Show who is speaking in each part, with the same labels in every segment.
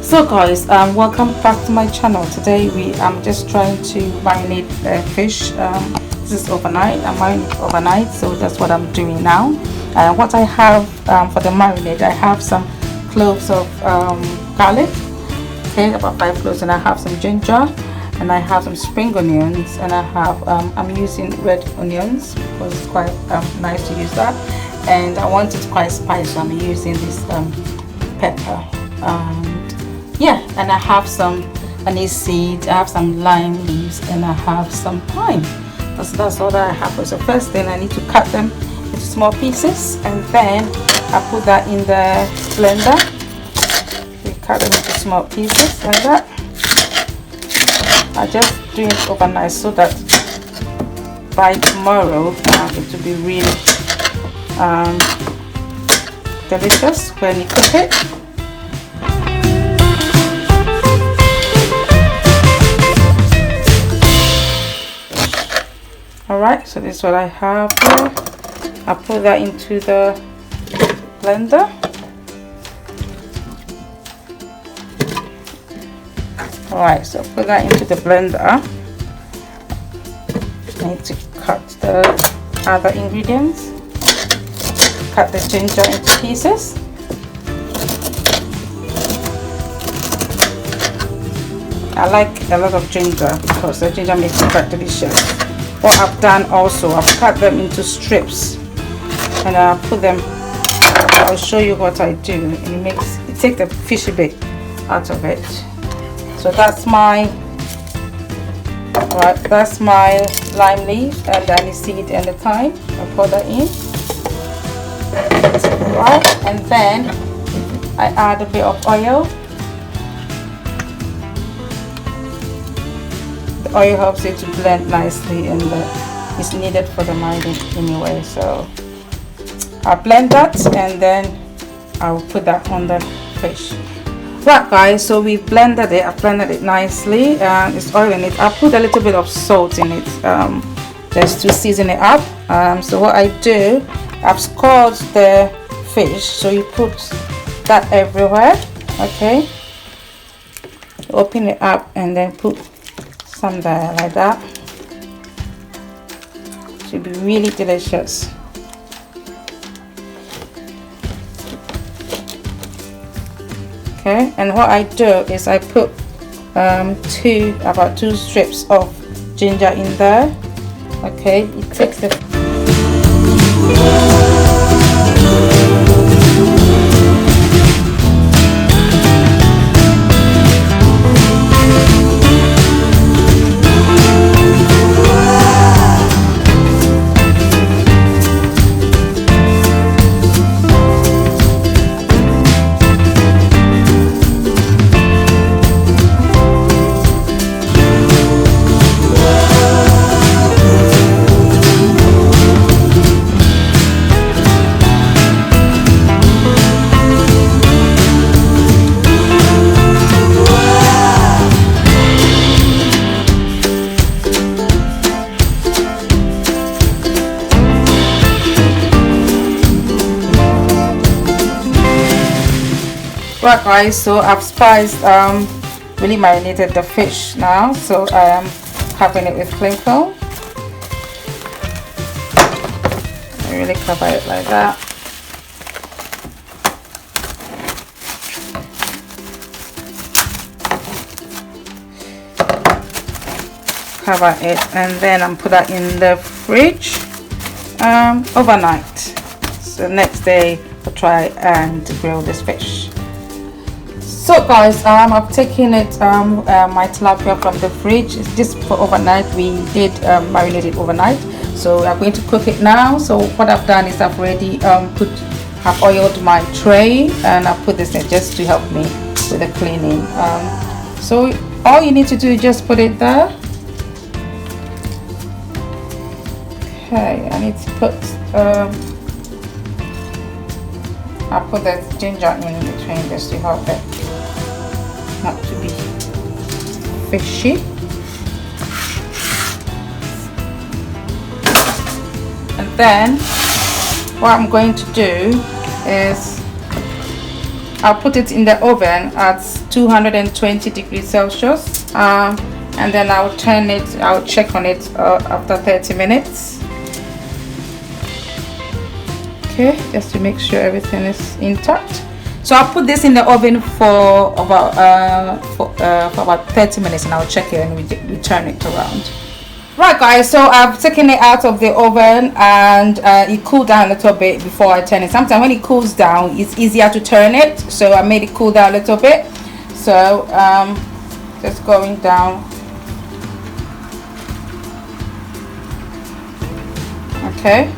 Speaker 1: So guys, welcome back to my channel. Today I'm just trying to marinate the fish. This is overnight. I'm marinating overnight, so that's what I'm doing now. What I have for the marinade, I have some cloves of garlic, okay, about 5 cloves, and I have some ginger, and I have some spring onions, and I have I'm using red onions because it's quite nice to use that, and I want it quite spicy, so I'm using this pepper. Yeah, and I have some anise seeds, I have some lime leaves, and I have some thyme. That's all that I have. So first thing, I need to cut them into small pieces, and then I put that in the blender. We cut them into small pieces like that. I just do it overnight so that by tomorrow it will be really delicious when you cook it. Alright, so this is what I have here. I put that into the blender. Alright, so put that into the blender. I need to cut the other ingredients. Cut the ginger into pieces. I like a lot of ginger because the ginger makes it quite delicious. What I've done also, I've cut them into strips, and I put them. I'll show you what I do, and it takes the fishy bit out of it. So that's my lime leaf and the anise seed and the thyme. I pour that in. Right, and then I add a bit of oil. The oil helps it to blend nicely, and it's needed for the marinade anyway. So I'll blend that, and then I'll put that on the fish. Right guys, so we blended it. I blended it nicely. It's oil in it. I put a little bit of salt in it just to season it up. So what I do, I've scalded the fish, so you put that everywhere. Okay, open it up and then put some there like that. Should be really delicious. Okay, and what I do is I put about two strips of ginger in there. Okay, it takes the right guys, so I've spiced really marinated the fish now, so I am covering it with cling film. I really cover it like that. Cover it, and then I'm put that in the fridge overnight. So next day I'll try and grill this fish. So guys, I've taken it my tilapia from the fridge. It's just for overnight. We did marinate it overnight, so we are going to cook it now. So what I've done is I've already have oiled my tray, and I put this in just to help me with the cleaning. So all you need to do is just put it there. Okay, I need to put I put the ginger in between just to help it not to be fishy. And then what I'm going to do is I'll put it in the oven at 220 degrees Celsius, and then I'll turn it. I'll check on it after 30 minutes. Okay, just to make sure everything is intact. So I'll put this in the oven for about 30 minutes, and I'll check it and we turn it around. Right guys, so I've taken it out of the oven, and it cooled down a little bit before I turn it. Sometimes when it cools down, it's easier to turn it, so I made it cool down a little bit. So just going down. Okay,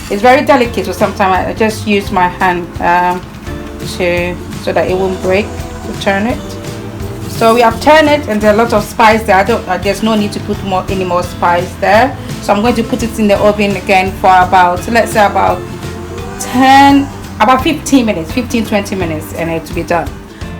Speaker 1: it's very delicate, so sometimes I just use my hand so that it won't break to turn it. So we have turned it, and there's a lot of spice there. There's no need to put any more spice there. So I'm going to put it in the oven again for about, let's say about 15 minutes, 15-20 minutes, and it will be done.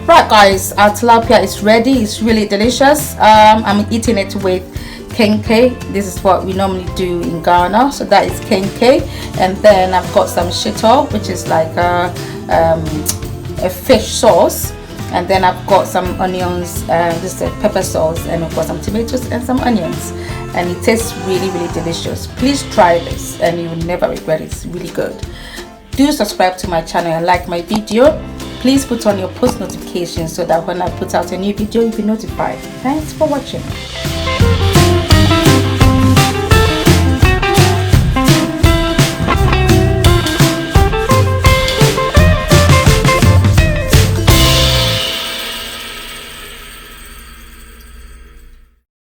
Speaker 1: Right guys, our tilapia is ready. It's really delicious. I'm eating it with kenkey. This is what we normally do in Ghana, so that is kenkey. And then I've got some shito, which is like a fish sauce. And then I've got some onions, this is a pepper sauce, and I've got some tomatoes and some onions, and it tastes really delicious. Please try this and you will never regret it. It's really good. Do subscribe to my channel and like my video. Please put on your post notifications so that when I put out a new video you'll be notified. Thanks for watching.